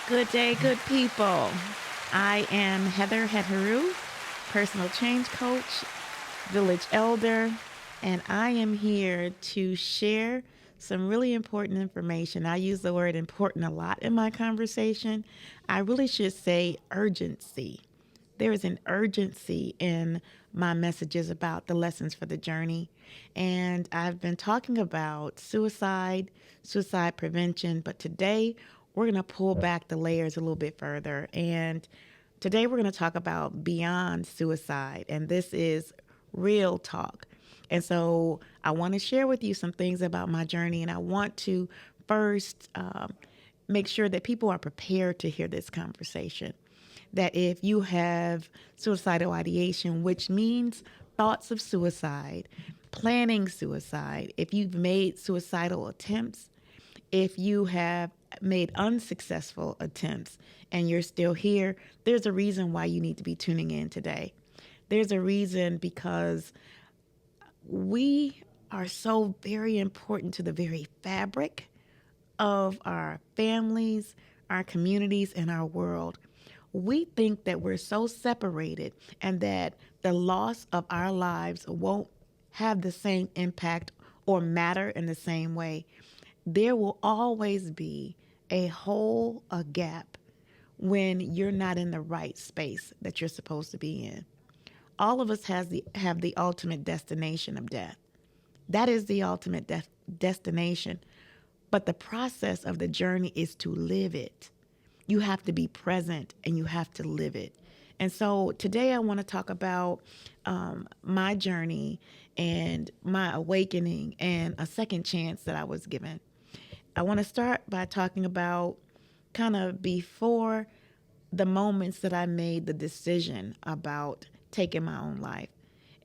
Good day, good people. I am Heather Heteru, personal change coach, village elder, and I am here to share some really important information. I use the word important a lot in my conversation. I really should say urgency. There is an urgency in my messages about the lessons for the journey. And I've been talking about suicide, suicide prevention, but today we're going to pull back the layers a little bit further. And today we're going to talk about beyond suicide. And this is real talk. And so I want to share with you some things about my journey. And I want to first make sure that people are prepared to hear this conversation. That if you have suicidal ideation, which means thoughts of suicide, planning suicide, if you've made suicidal attempts, if you have made unsuccessful attempts and you're still here, there's a reason why you need to be tuning in today. There's a reason because we are so very important to the very fabric of our families, our communities, and our world. We think that we're so separated and that the loss of our lives won't have the same impact or matter in the same way. There will always be a hole, a gap when you're not in the right space that you're supposed to be in. All of us have the ultimate destination of death. That is the ultimate destination. But the process of the journey is to live it. You have to be present and you have to live it. And so today I want to talk about my journey and my awakening and a second chance that I was given. I want to start by talking about kind of before the moments that I made the decision about taking my own life.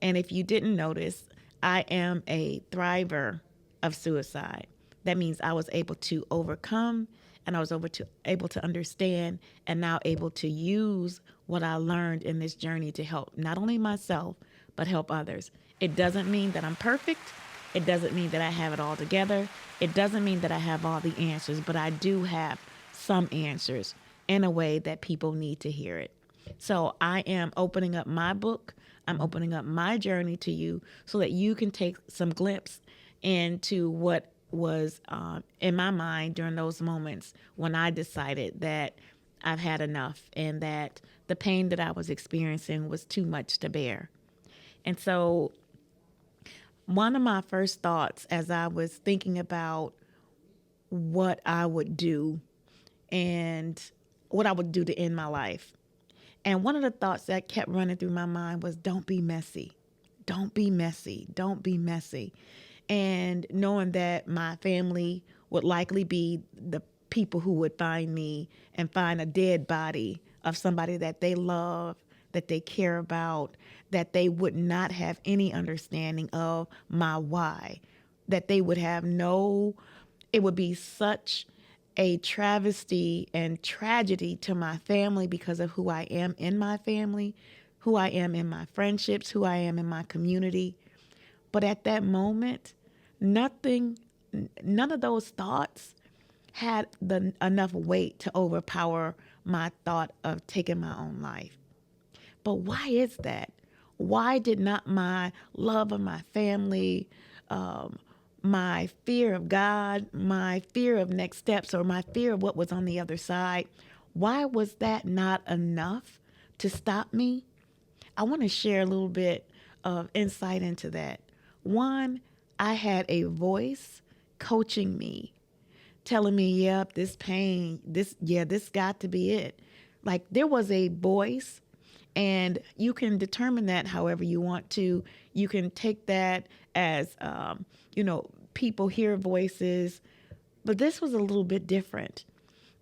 And if you didn't notice, I am a thriver of suicide. That means I was able to overcome and I was able to understand and now able to use what I learned in this journey to help not only myself, but help others. It doesn't mean that I'm perfect. It doesn't mean that I have it all together. It doesn't mean that I have all the answers, but I do have some answers in a way that people need to hear it. So I am opening up my book. I'm opening up my journey to you so that you can take some glimpse into what was in my mind during those moments when I decided that I've had enough and that the pain that I was experiencing was too much to bear. And so one of my first thoughts as I was thinking about what I would do and what I would do to end my life. And one of the thoughts that kept running through my mind was don't be messy. Don't be messy. Don't be messy. And knowing that my family would likely be the people who would find me and find a dead body of somebody that they love, that they care about, that they would not have any understanding of my why, that they would have no, it would be such a travesty and tragedy to my family because of who I am in my family, who I am in my friendships, who I am in my community. But at that moment, nothing, none of those thoughts had enough weight to overpower my thought of taking my own life. But why is that? Why did not my love of my family, my fear of God, my fear of next steps, or my fear of what was on the other side, why was that not enough to stop me? I want to share a little bit of insight into that. One, I had a voice coaching me, telling me, yep, this pain, this got to be it. Like there was a voice, and you can determine that however you want to. You can take that as, people hear voices, but this was a little bit different.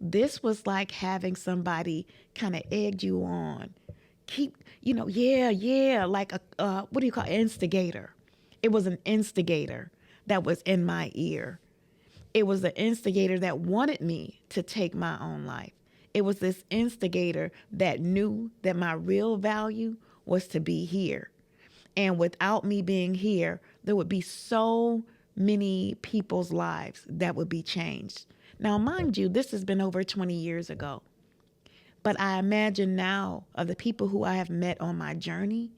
This was like having somebody kind of egg you on, keep, yeah, like what do you call it? Instigator. It was an instigator that was in my ear. It was the instigator that wanted me to take my own life. It was this instigator that knew that my real value was to be here. And without me being here, there would be so many people's lives that would be changed. Now, mind you, this has been over 20 years ago. But I imagine now of the people who I have met on my journey,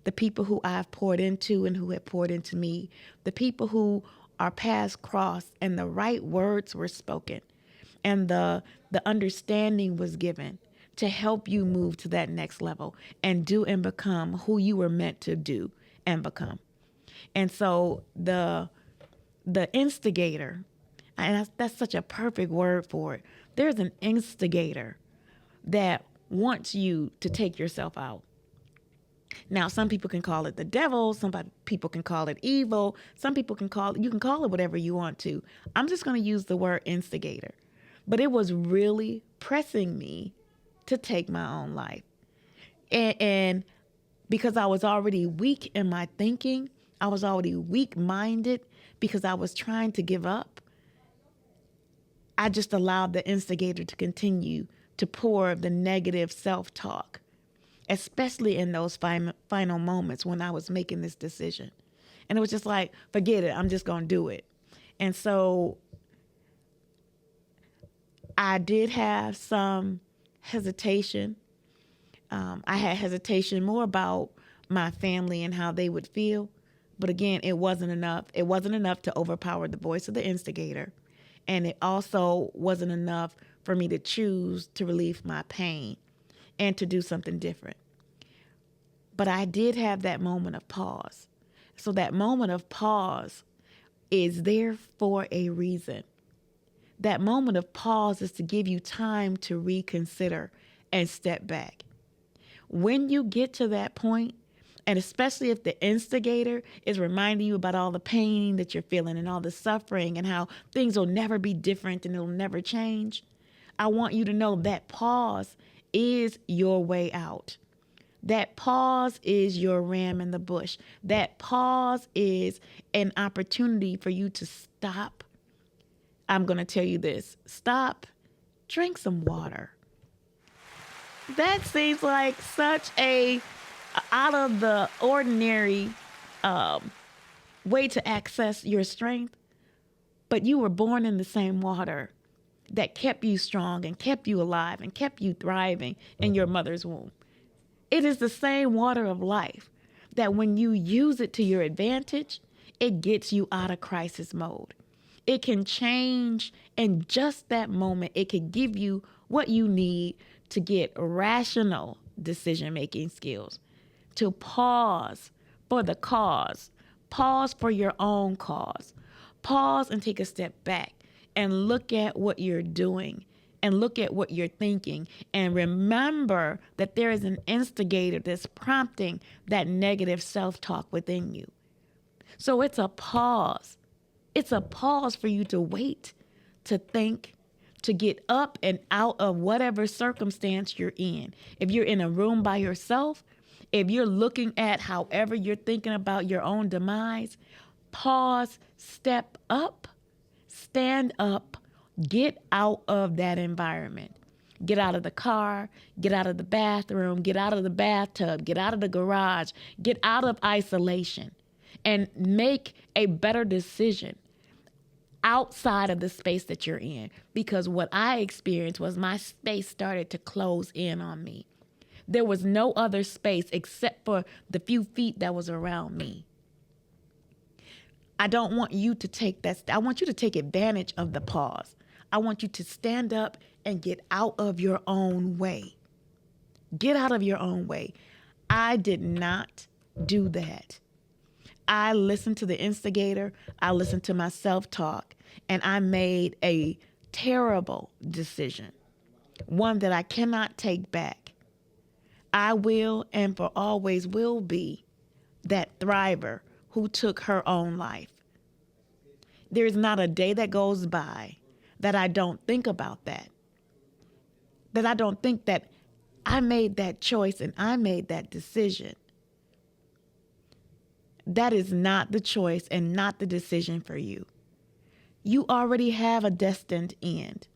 the people who I've poured into and who have poured into me, the people who our paths crossed and the right words were spoken and the understanding was given to help you move to that next level and do and become who you were meant to do and become. And so the instigator, and that's such a perfect word for it. There's an instigator that wants you to take yourself out. Now, some people can call it the devil. Some people can call it evil. Some people you can call it whatever you want to. I'm just going to use the word instigator. But it was really pressing me to take my own life. And because I was already weak in my thinking, I was already weak-minded because I was trying to give up, I just allowed the instigator to continue to pour the negative self-talk, especially in those final moments when I was making this decision. And it was just like, forget it, I'm just going to do it. And so I did have some hesitation. I had hesitation more about my family and how they would feel. But again, it wasn't enough. It wasn't enough to overpower the voice of the instigator. And it also wasn't enough for me to choose to relieve my pain and to do something different. But I did have that moment of pause. So that moment of pause is there for a reason. That moment of pause is to give you time to reconsider and step back. When you get to that point, and especially if the instigator is reminding you about all the pain that you're feeling and all the suffering and how things will never be different and it'll never change, I want you to know that pause is your way out. That pause is your ram in the bush. That pause is an opportunity for you to stop. I'm going to tell you this. Stop. Drink some water. That seems like such a out of the ordinary way to access your strength. But you were born in the same water that kept you strong and kept you alive and kept you thriving in your mother's womb. It is the same water of life that when you use it to your advantage, it gets you out of crisis mode. It can change in just that moment. It can give you what you need to get rational decision-making skills, to pause for the cause, pause for your own cause, pause and take a step back and look at what you're doing and look at what you're thinking and remember that there is an instigator that's prompting that negative self-talk within you. So it's a pause. It's a pause for you to wait, to think, to get up and out of whatever circumstance you're in. If you're in a room by yourself, if you're looking at however you're thinking about your own demise, pause, step up, stand up, get out of that environment. Get out of the car, get out of the bathroom, get out of the bathtub, get out of the garage, get out of isolation and make a better decision outside of the space that you're in. Because what I experienced was my space started to close in on me. There was no other space except for the few feet that was around me. I don't want you to take that. I want you to take advantage of the pause. I want you to stand up and get out of your own way. Get out of your own way. I did not do that. I listened to the instigator. I listened to my self-talk, and I made a terrible decision, one that I cannot take back. I will and for always will be that thriver who took her own life. There's not a day that goes by that I don't think about that I don't think that I made that choice and I made that decision. That is not the choice and not the decision for you. You already have a destined end.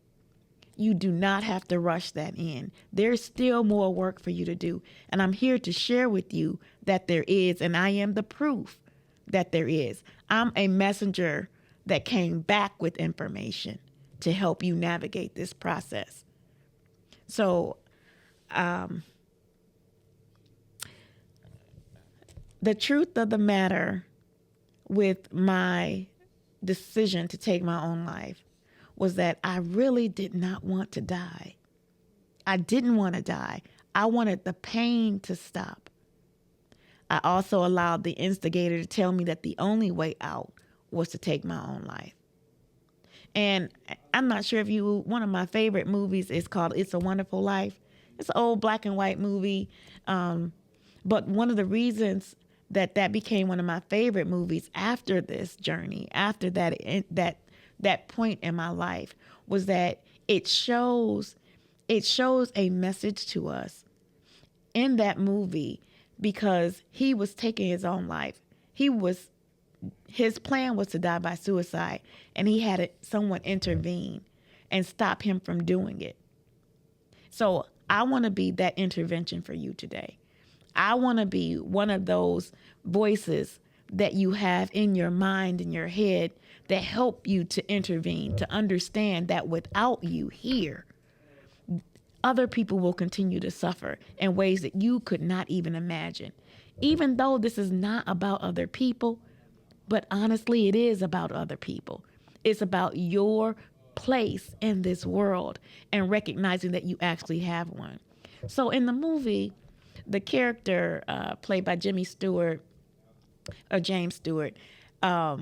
You do not have to rush that end. There's still more work for you to do. And I'm here to share with you that there is, and I am the proof that there is. I'm a messenger that came back with information to help you navigate this process. So The truth of the matter with my decision to take my own life was that I really did not want to die. I didn't want to die. I wanted the pain to stop. I also allowed the instigator to tell me that the only way out was to take my own life. And I'm not sure if one of my favorite movies is called It's a Wonderful Life. It's an old black and white movie. But one of the reasons that became one of my favorite movies after this journey, after that point in my life, was that it shows a message to us in that movie, because he was taking his own life. His plan was to die by suicide, and he had someone intervene and stop him from doing it. So I want to be that intervention for you today. I want to be one of those voices that you have in your mind, in your head, that help you to intervene, to understand that without you here, other people will continue to suffer in ways that you could not even imagine. Even though this is not about other people, but honestly, it is about other people. It's about your place in this world and recognizing that you actually have one. So in the movie, the character played by Jimmy Stewart, or James Stewart, was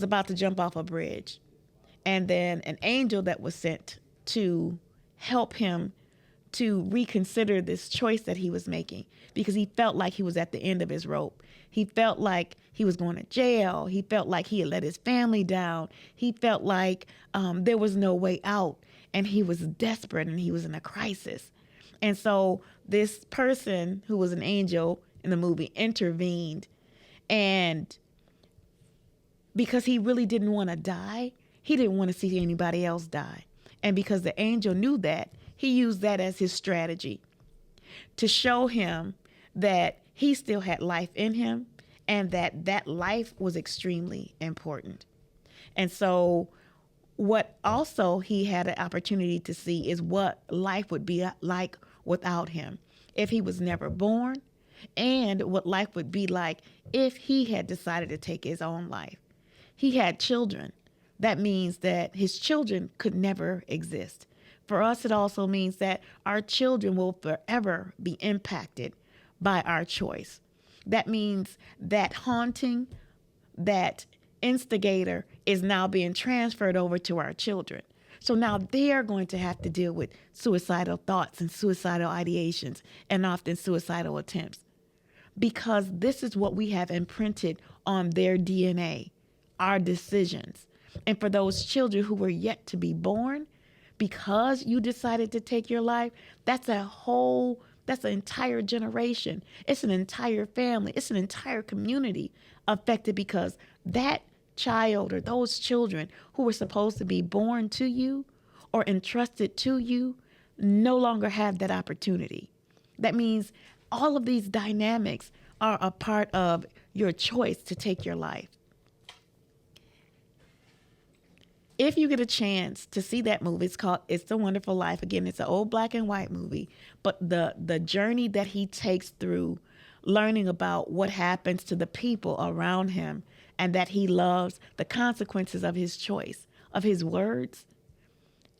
about to jump off a bridge. And then an angel that was sent to help him to reconsider this choice that he was making, because he felt like he was at the end of his rope. He felt like he was going to jail. He felt like he had let his family down. He felt like there was no way out, and he was desperate and he was in a crisis. And so this person who was an angel in the movie intervened, and because he really didn't want to die, he didn't want to see anybody else die. And because the angel knew that, he used that as his strategy to show him that he still had life in him, and that life was extremely important. And so what also he had an opportunity to see is what life would be like without him if he was never born, and what life would be like if he had decided to take his own life. He had children. That means that his children could never exist. For us, it also means that our children will forever be impacted by our choice. That means that haunting, that instigator is now being transferred over to our children. So now they are going to have to deal with suicidal thoughts and suicidal ideations, and often suicidal attempts, because this is what we have imprinted on their DNA, our decisions. And for those children who were yet to be born, because you decided to take your life, that's an entire generation. It's an entire family. It's an entire community affected, because that child or those children who were supposed to be born to you or entrusted to you no longer have that opportunity. That means all of these dynamics are a part of your choice to take your life. If you get a chance to see that movie, it's called It's a Wonderful Life. Again, it's an old black and white movie, but the journey that he takes through learning about what happens to the people around him and that he loves, the consequences of his choice, of his words,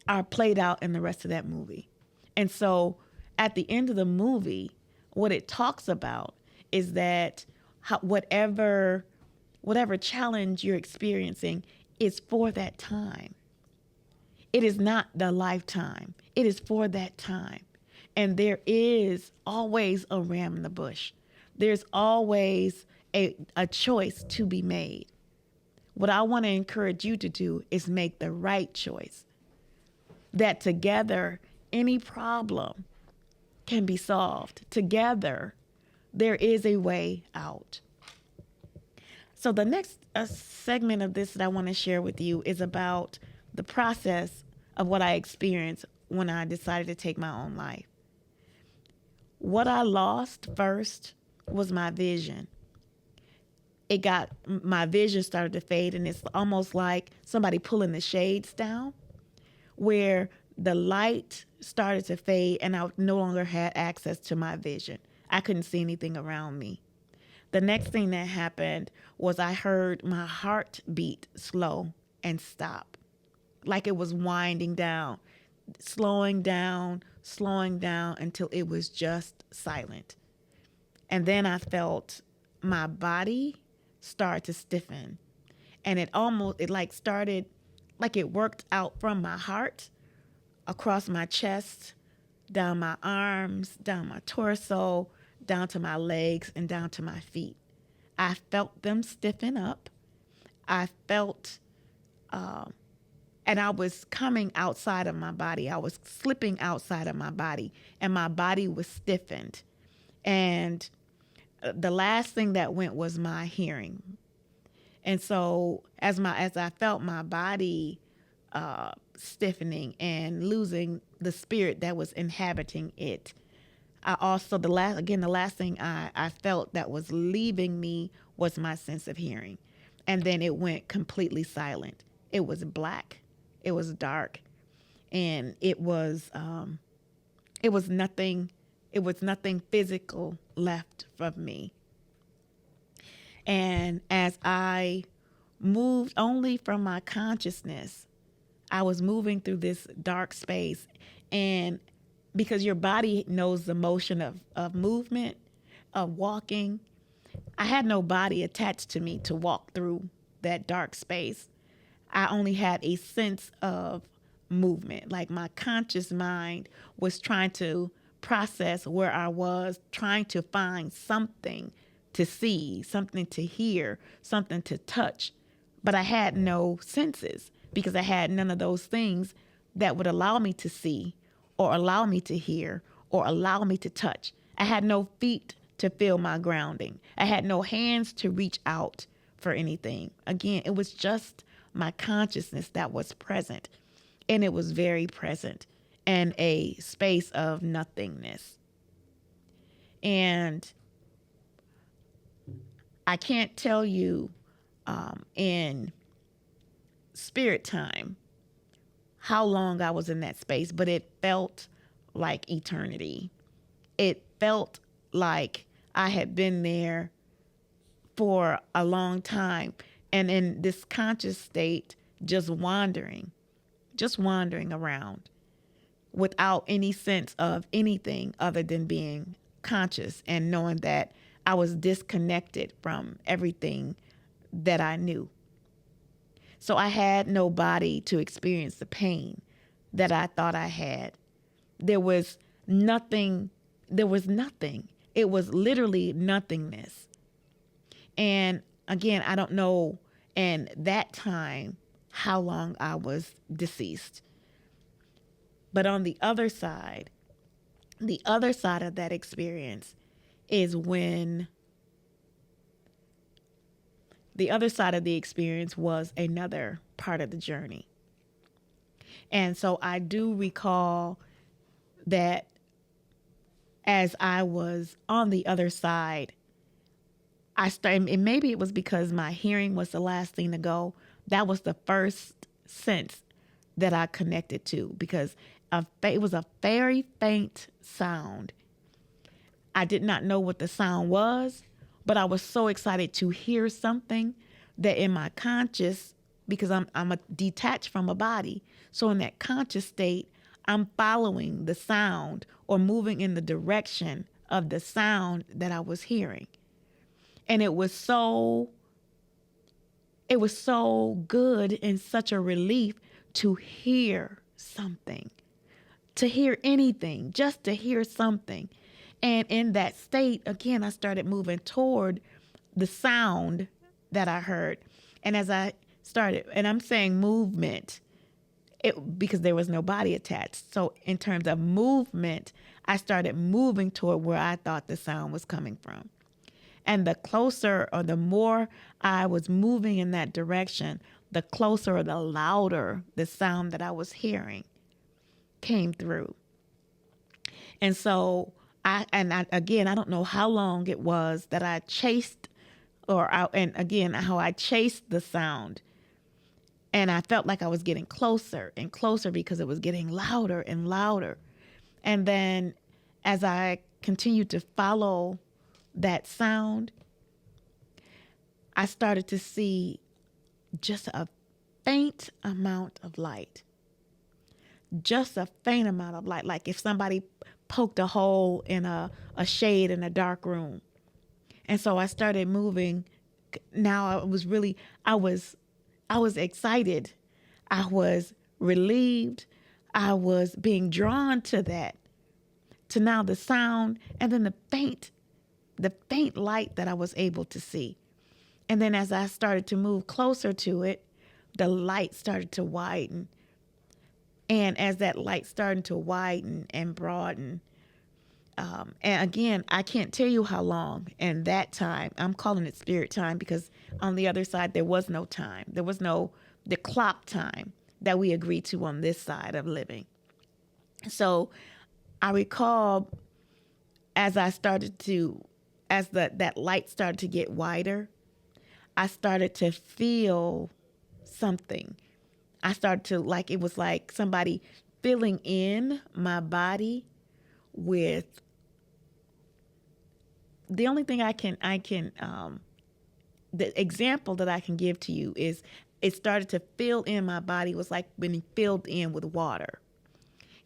are played out in the rest of that movie. And so at the end of the movie, what it talks about is that whatever challenge you're experiencing is for that time. It is not the lifetime. It is for that time. And there is always a ram in the bush. There's always a choice to be made. What I want to encourage you to do is make the right choice. That together, any problem can be solved. Together, there is a way out. So the next segment of this that I want to share with you is about the process of what I experienced when I decided to take my own life. What I lost first was my vision. My vision started to fade, and it's almost like somebody pulling the shades down, where the light started to fade and I no longer had access to my vision. I couldn't see anything around me. The next thing that happened was I heard my heart beat slow and stop, like it was winding down, slowing down until it was just silent. And then I felt my body start to stiffen. And it like started, like it worked out from my heart across my chest, down my arms, down my torso, down to my legs, and down to my feet. I felt them stiffen up. I felt, and I was coming outside of my body. I was slipping outside of my body, and my body was stiffened. And the last thing that went was my hearing. And so as I felt my body stiffening and losing the spirit that was inhabiting it, I also the last thing I felt that was leaving me was my sense of hearing. And then it went completely silent. It was black. It was dark. And it was nothing physical left of me. And as I moved only from my consciousness, I was moving through this dark space. And because your body knows the motion of movement, of walking, I had no body attached to me to walk through that dark space. I only had a sense of movement. Like my conscious mind was trying to process where I was, trying to find something to see, something to hear, something to touch. But I had no senses because I had none of those things that would allow me to see or allow me to hear or allow me to touch. I had no feet to feel my grounding. I had no hands to reach out for anything. Again, it was just my consciousness that was present, and it was very present in a space of nothingness. And I can't tell you in spirit time how long I was in that space, but it felt like eternity. It felt like I had been there for a long time, and in this conscious state, just wandering around without any sense of anything other than being conscious and knowing that I was disconnected from everything that I knew. So I had no body to experience the pain that I thought I had. There was nothing. It was literally nothingness. And again, I don't know in that time how long I was deceased. But on the other side of that experience is when the other side of the experience was another part of the journey. And so I do recall that as I was on the other side, I started, and maybe it was because my hearing was the last thing to go. That was the first sense that I connected to, because it was a very faint sound. I did not know what the sound was, but I was so excited to hear something that in my conscious, because I'm detached from a body, so in that conscious state, I'm following the sound or moving in the direction of the sound that I was hearing. And it was so good and such a relief to hear something, to hear anything, just to hear something. And in that state, again, I started moving toward the sound that I heard. And as I started, and I'm saying movement, because there was no body attached. So in terms of movement, I started moving toward where I thought the sound was coming from. And the closer or the more I was moving in that direction, the closer or the louder the sound that I was hearing came through. And so I don't know how long it was that I chased, how I chased the sound. And I felt like I was getting closer and closer because it was getting louder and louder. And then as I continued to follow that sound, I started to see just a faint amount of light. Just a faint amount of light, like if somebody poked a hole in a shade in a dark room. And so I started moving. Now I was excited. I was relieved. I was being drawn to that, to now the sound, and then the faint light that I was able to see. And then as I started to move closer to it, the light started to widen. And as that light started to widen and broaden, and again, I can't tell you how long. And that time, I'm calling it spirit time because on the other side, there was no time. There was no the clock time that we agreed to on this side of living. So I recall as that light started to get wider, I started to feel something. I started to, like, it was like somebody filling in my body with, the only thing the example that I can give to you is it started to fill in my body. It was like being filled in with water.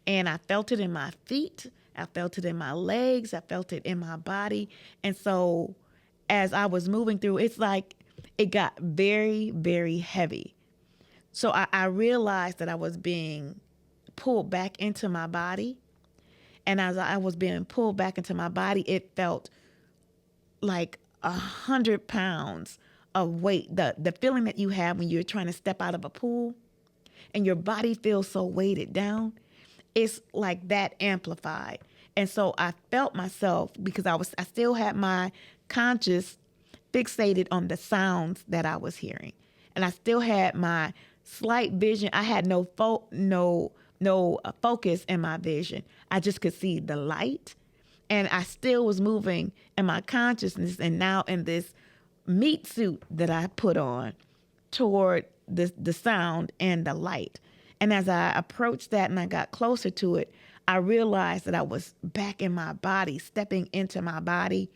And I felt it in my feet. I felt it in my legs. I felt it in my body. And so as I was moving through, it's like it got very, very heavy. So I realized that I was being pulled back into my body. And as I was being pulled back into my body, it felt like 100 pounds of weight. The feeling that you have when you're trying to step out of a pool and your body feels so weighted down, it's like that amplified. And so I felt myself, because I still had my conscious fixated on the sounds that I was hearing. And I still had my slight vision. I had no focus in my vision. I just could see the light. And I still was moving in my consciousness, and now in this meat suit that I put on toward the sound and the light. And as I approached that and I got closer to it, I realized that I was back in my body, stepping into my body,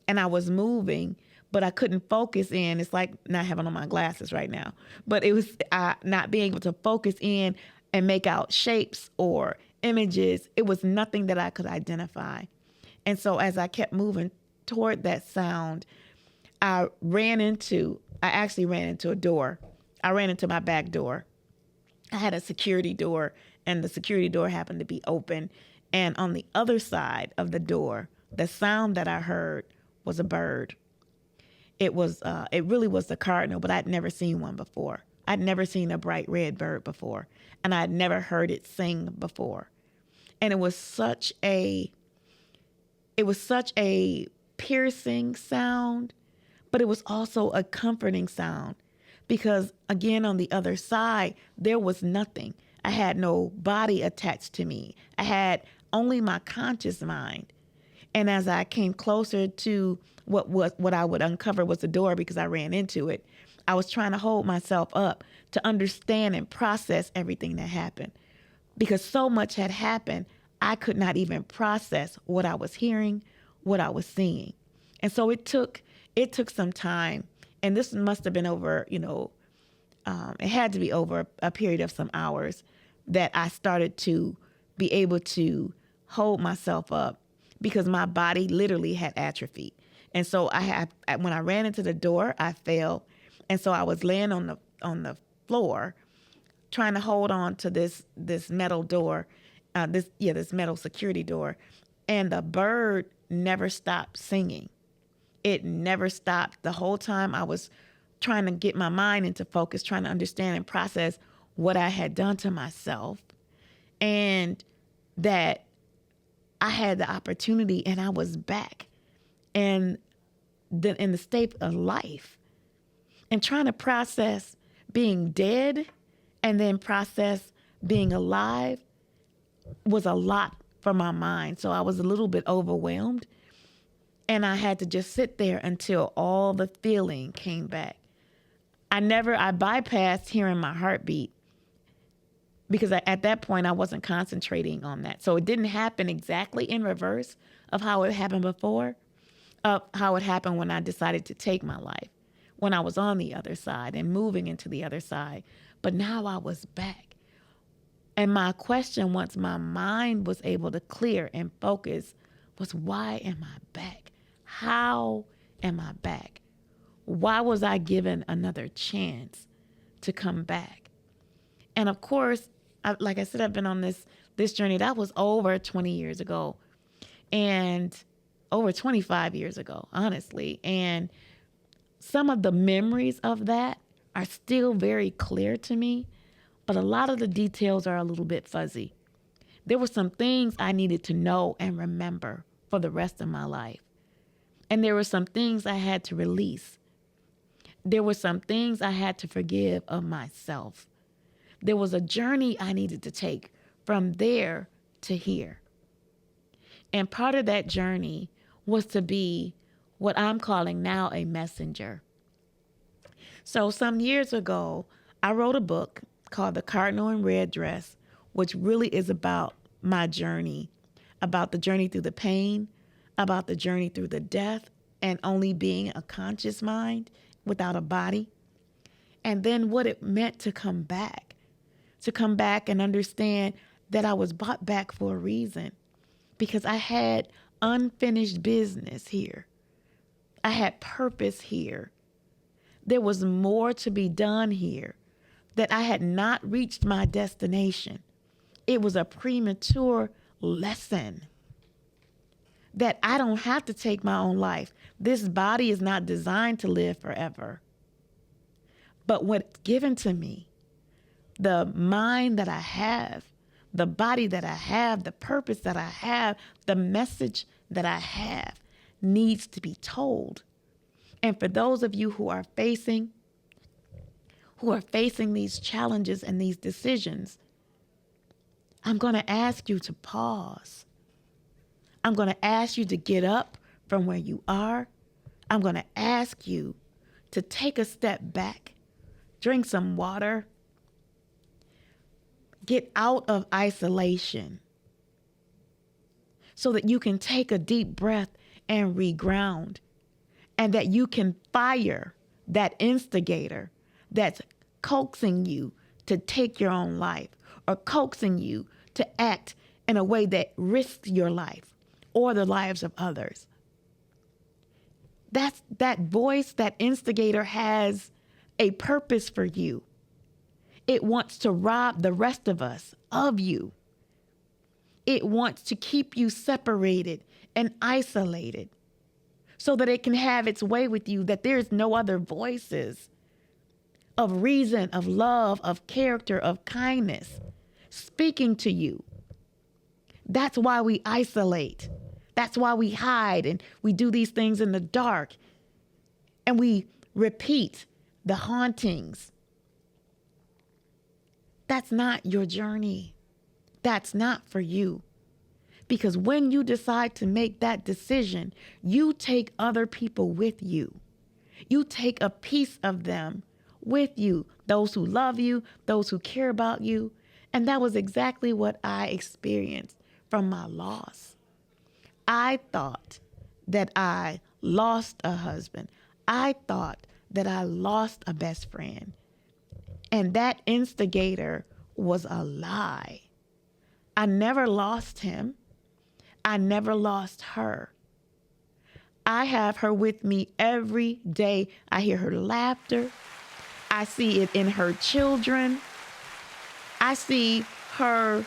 and I was moving, but I couldn't focus in. It's like not having on my glasses right now, but it was not being able to focus in and make out shapes or images. It was nothing that I could identify. And so as I kept moving toward that sound, I actually ran into a door. I ran into my back door. I had a security door, and the security door happened to be open. And on the other side of the door, the sound that I heard was a bird. It really was the cardinal, but I'd never seen one before. I'd never seen a bright red bird before, and I'd never heard it sing before. And it was such a piercing sound, but it was also a comforting sound because, again, on the other side, there was nothing. I had no body attached to me. I had only my conscious mind. And as I came closer to what I would uncover was the door, because I ran into it, I was trying to hold myself up to understand and process everything that happened, because so much had happened. I could not even process what I was hearing, what I was seeing. And so it took some time, and this must have been over, it had to be over a period of some hours that I started to be able to hold myself up, because my body literally had atrophied. And so when I ran into the door, I fell. And so I was laying on the floor trying to hold on to this metal door, this metal security door. And the bird never stopped singing. It never stopped. The whole time I was trying to get my mind into focus, trying to understand and process what I had done to myself, and that I had the opportunity and I was back in the state of life, and trying to process being dead and then process being alive was a lot for my mind. So I was a little bit overwhelmed, and I had to just sit there until all the feeling came back. I bypassed hearing my heartbeat because at that point I wasn't concentrating on that. So it didn't happen exactly in reverse of how it happened before, of how it happened when I decided to take my life, when I was on the other side and moving into the other side. But now I was back. And my question, once my mind was able to clear and focus, was why am I back? How am I back? Why was I given another chance to come back? And of course, like I said, I've been on this journey. That was over 20 years ago and over 25 years ago, honestly. And some of the memories of that are still very clear to me, but a lot of the details are a little bit fuzzy. There were some things I needed to know and remember for the rest of my life. And there were some things I had to release. There were some things I had to forgive of myself. There was a journey I needed to take from there to here. And part of that journey was to be what I'm calling now a messenger. So some years ago, I wrote a book called The Cardinal in Red Dress, which really is about my journey, about the journey through the pain, about the journey through the death, and only being a conscious mind without a body. And then what it meant to come back and understand that I was brought back for a reason, because I had unfinished business here. I had purpose here. There was more to be done here, that I had not reached my destination. It was a premature lesson that I don't have to take my own life. This body is not designed to live forever. But what's given to me, the mind that I have, the body that I have, the purpose that I have, the message that I have needs to be told. And for those of you who are facing these challenges and these decisions, I'm going to ask you to pause. I'm going to ask you to get up from where you are. I'm going to ask you to take a step back, drink some water, get out of isolation so that you can take a deep breath and reground, and that you can fire that instigator that's coaxing you to take your own life or coaxing you to act in a way that risks your life or the lives of others. That voice, that instigator has a purpose for you. It wants to rob the rest of us of you. It wants to keep you separated and isolated so that it can have its way with you, that there's no other voices of reason, of love, of character, of kindness speaking to you. That's why we isolate. That's why we hide and we do these things in the dark. And we repeat the hauntings. That's not your journey. That's not for you. Because when you decide to make that decision, you take other people with you. You take a piece of them with you, those who love you, those who care about you. And that was exactly what I experienced from my loss. I thought that I lost a husband. I thought that I lost a best friend. And that instigator was a lie. I never lost him. I never lost her. I have her with me every day. I hear her laughter. I see it in her children. I see her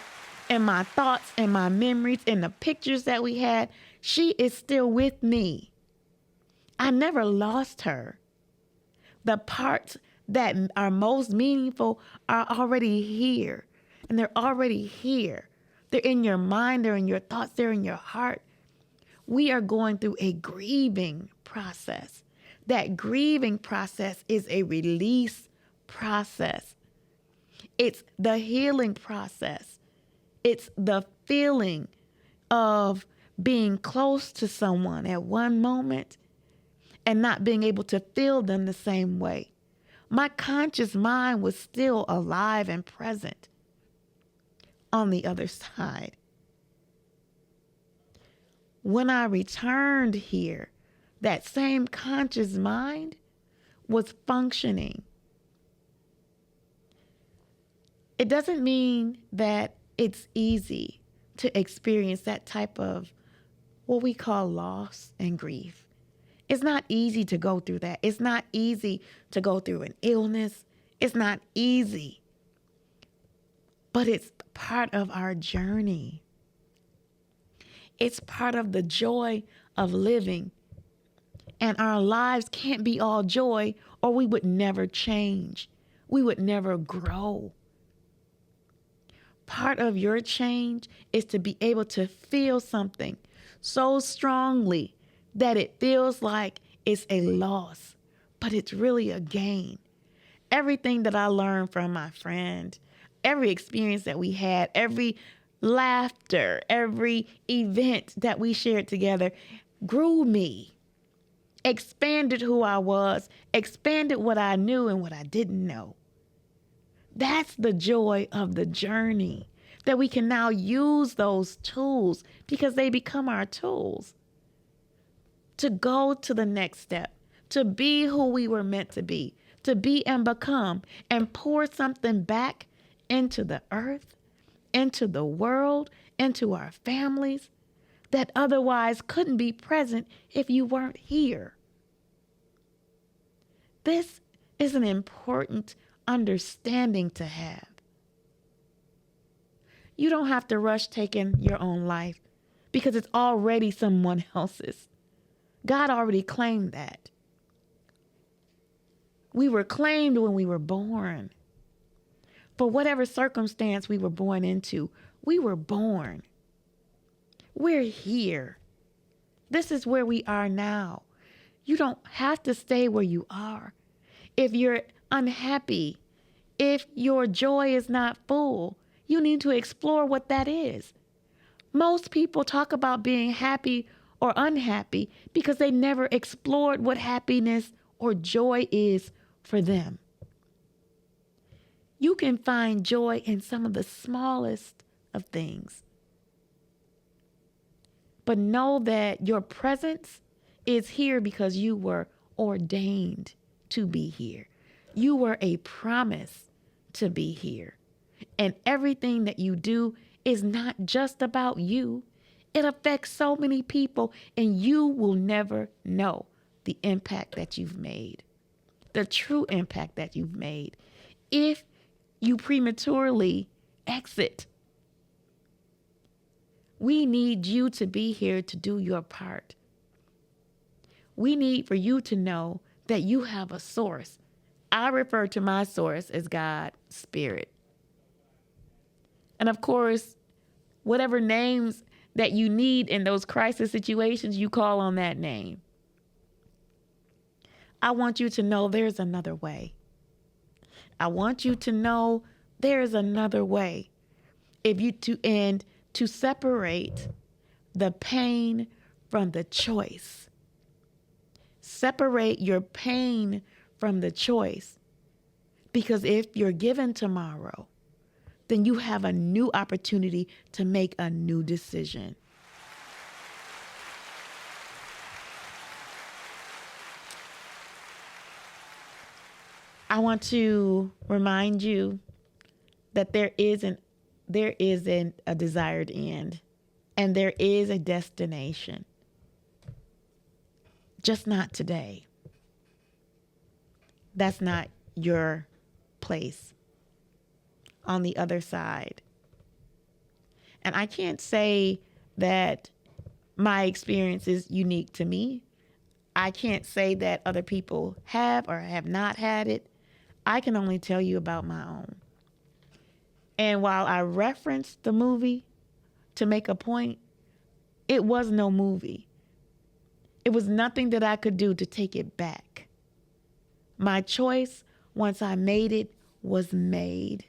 in my thoughts and my memories, in the pictures that we had. She is still with me. I never lost her. The parts that are most meaningful are already here. And they're already here. They're in your mind, they're in your thoughts, they're in your heart. We are going through a grieving process. That grieving process is a release process. It's the healing process. It's the feeling of being close to someone at one moment and not being able to feel them the same way. My conscious mind was still alive and present on the other side. When I returned here, that same conscious mind was functioning. It doesn't mean that it's easy to experience that type of what we call loss and grief. It's not easy to go through that. It's not easy to go through an illness. It's not easy. But it's part of our journey. It's part of the joy of living. And our lives can't be all joy, or we would never change. We would never grow. Part of your change is to be able to feel something so strongly that it feels like it's a loss, but it's really a gain. Everything that I learned from my friend, every experience that we had, every laughter, every event that we shared together grew me, expanded who I was, expanded what I knew and what I didn't know. That's the joy of the journey, that we can now use those tools because they become our tools to go to the next step, to be who we were meant to be and become, and pour something back into the earth, into the world, into our families that otherwise couldn't be present if you weren't here. This is an important understanding to have. You don't have to rush taking your own life because it's already someone else's. God already claimed that. We were claimed when we were born. For whatever circumstance we were born into, we were born. We're here. This is where we are now. You don't have to stay where you are. If you're unhappy, if your joy is not full, you need to explore what that is. Most people talk about being happy or unhappy because they never explored what happiness or joy is for them. You can find joy in some of the smallest of things. But know that your presence is here because you were ordained to be here. You were a promise to be here. And everything that you do is not just about you. It affects so many people, and you will never know the impact that you've made, the true impact that you've made, if you prematurely exit. We need you to be here to do your part. We need for you to know that you have a source. I refer to my source as God, Spirit. And of course, whatever names that you need in those crisis situations, you call on that name. I want you to know there's another way. I want you to know there's another way. To separate the pain from the choice. Separate your pain from the choice. Because if you're given tomorrow, then you have a new opportunity to make a new decision. I want to remind you that there isn't a desired end, and there is a destination. Just not today. That's not your place on the other side. And I can't say that my experience is unique to me. I can't say that other people have or have not had it. I can only tell you about my own. And while I referenced the movie to make a point, it was no movie. It was nothing that I could do to take it back. My choice, once I made it, was made.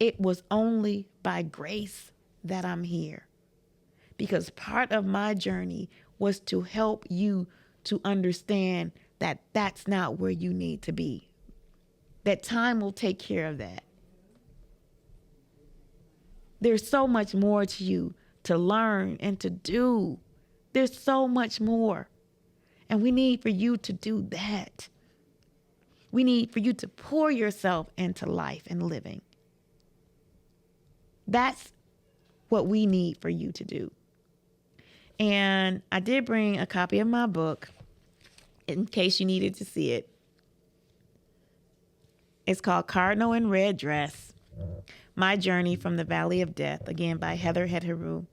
It was only by grace that I'm here. Because part of my journey was to help you to understand that that's not where you need to be. that time will take care of that. There's so much more to you to learn and to do. There's so much more. And we need for you to do that. We need for you to pour yourself into life and living. That's what we need for you to do. And I did bring a copy of my book in case you needed to see it. It's called Cardinal in Red Dress, My Journey from the Valley of Death, again by Heather Head Heroux.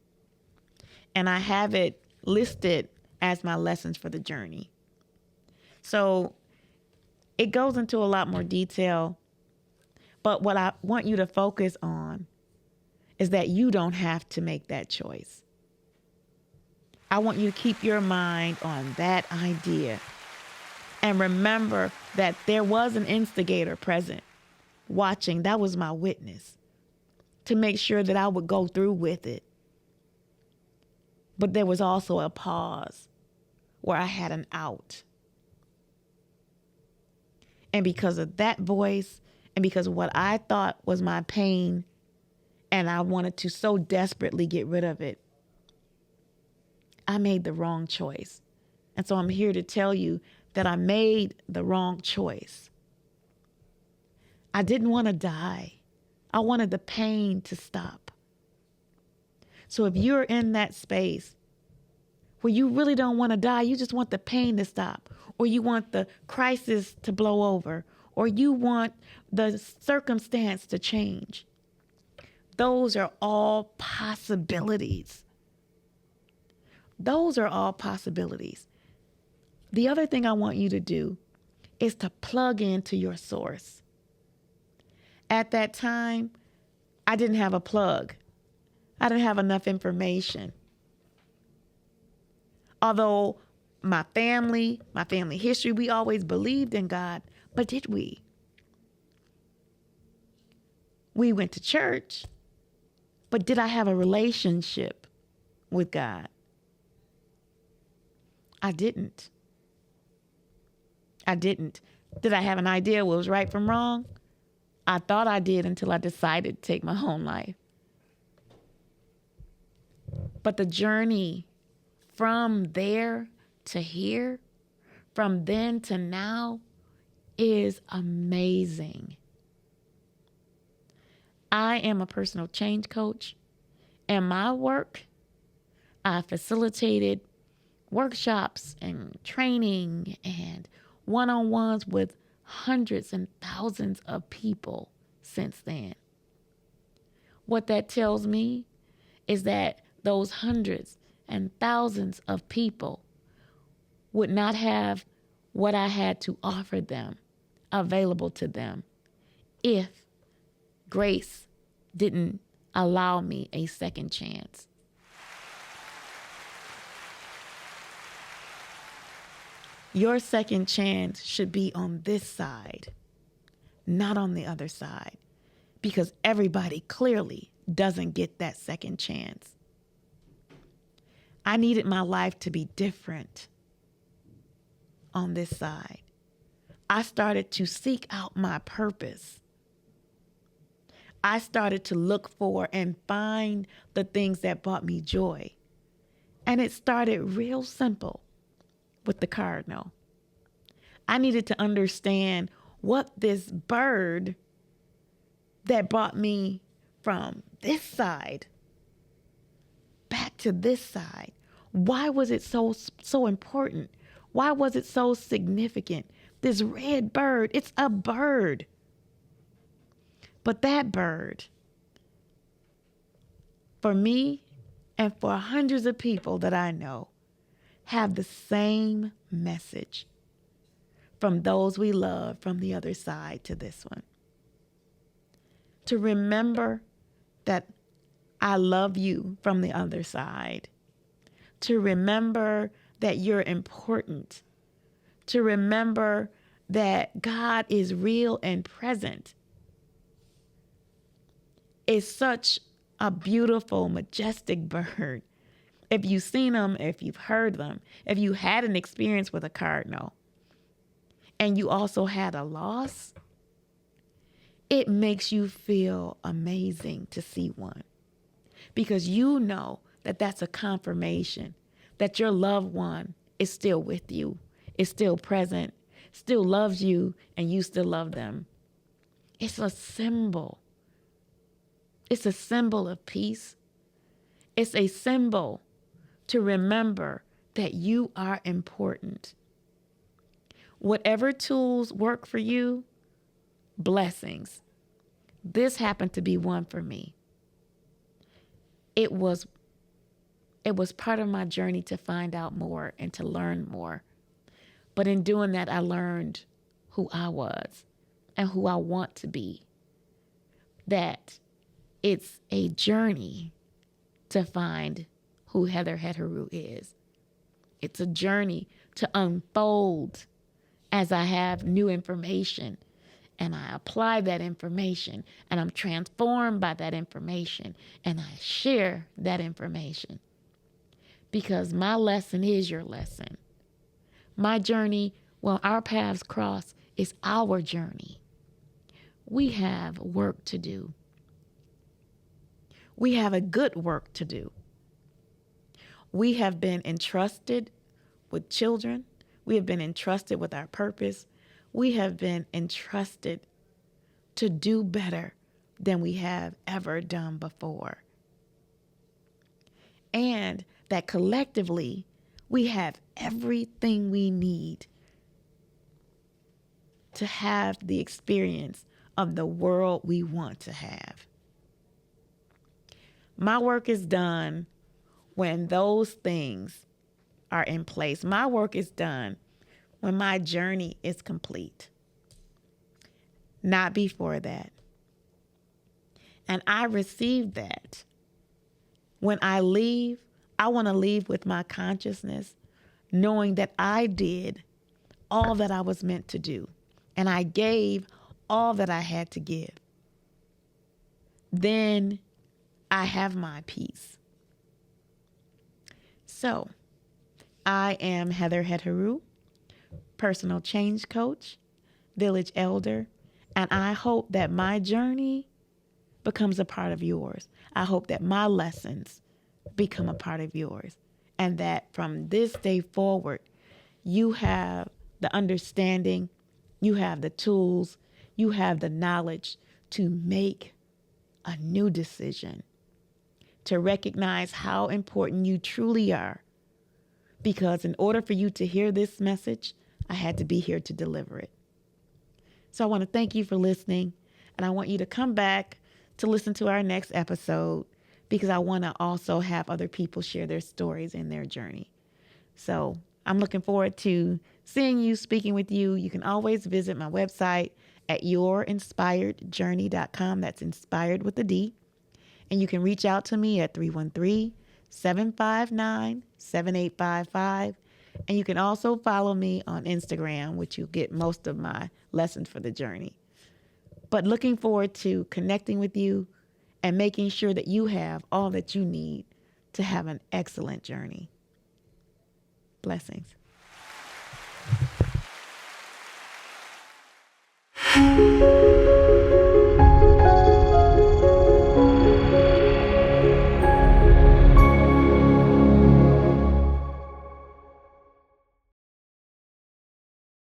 And I have it listed as my lessons for the journey. So it goes into a lot more detail, but what I want you to focus on is that you don't have to make that choice. I want you to keep your mind on that idea and remember that there was an instigator present watching. That was my witness to make sure that I would go through with it. But there was also a pause where I had an out. And because of that voice and because of what I thought was my pain, and I wanted to so desperately get rid of it, I made the wrong choice. And so I'm here to tell you that I made the wrong choice. I didn't want to die. I wanted the pain to stop. So if you're in that space where you really don't want to die, you just want the pain to stop, or you want the crisis to blow over, or you want the circumstance to change, those are all possibilities. Those are all possibilities. The other thing I want you to do is to plug into your source. At that time, I didn't have a plug. I didn't have enough information. Although my family history, we always believed in God, but did we? We went to church, but did I have a relationship with God? I didn't. Did I have an idea what was right from wrong? I thought I did until I decided to take my own life. But the journey from there to here, from then to now, is amazing. I am a personal change coach. In my work, I facilitated workshops and training and one-on-ones with hundreds and thousands of people since then. What that tells me is that those hundreds and thousands of people would not have what I had to offer them available to them if grace didn't allow me a second chance. Your second chance should be on this side, not on the other side, because everybody clearly doesn't get that second chance. I needed my life to be different on this side. I started to seek out my purpose. I started to look for and find the things that brought me joy. And it started real simple with the cardinal. I needed to understand what this bird that brought me from this side back to this side, why was it so important? Why was it so significant? This red bird, it's a bird. But that bird, for me and for hundreds of people that I know, have the same message from those we love from the other side to this one. To remember that I love you from the other side. To remember that you're important. To remember that God is real and present. Is such a beautiful, majestic bird. If you've seen them, if you've heard them, if you had an experience with a cardinal, and you also had a loss, it makes you feel amazing to see one, because you know that that's a confirmation that your loved one is still with you, is still present, still loves you, and you still love them. It's a symbol. It's a symbol of peace. It's a symbol to remember that you are important. Whatever tools work for you, blessings. This happened to be one for me. It was part of my journey to find out more and to learn more. But in doing that, I learned who I was and who I want to be. That it's a journey to find who Heather Head Heroux is. It's a journey to unfold as I have new information and I apply that information and I'm transformed by that information and I share that information. Because my lesson is your lesson. My journey, well, our paths cross, is our journey. We have work to do. We have a good work to do. We have been entrusted with children. We have been entrusted with our purpose. We have been entrusted to do better than we have ever done before. And that collectively, we have everything we need to have the experience of the world we want to have. My work is done when those things are in place. My work is done when my journey is complete, not before that. And I receive that. When I leave, I want to leave with my consciousness, knowing that I did all that I was meant to do, and I gave all that I had to give. Then I have my peace. So, I am Heather Head Heroux, personal change coach, village elder, and I hope that my journey becomes a part of yours. I hope that my lessons become a part of yours, and that from this day forward, you have the understanding, you have the tools, you have the knowledge to make a new decision, to recognize how important you truly are. Because in order for you to hear this message, I had to be here to deliver it. So I want to thank you for listening, and I want you to come back to listen to our next episode, because I want to also have other people share their stories and their journey. So I'm looking forward to seeing you, speaking with you. You can always visit my website at yourinspiredjourney.com. That's inspired with a D. And you can reach out to me at 313-759-7855. And you can also follow me on Instagram, which you'll get most of my lessons for the journey. But looking forward to connecting with you and making sure that you have all that you need to have an excellent journey. Blessings.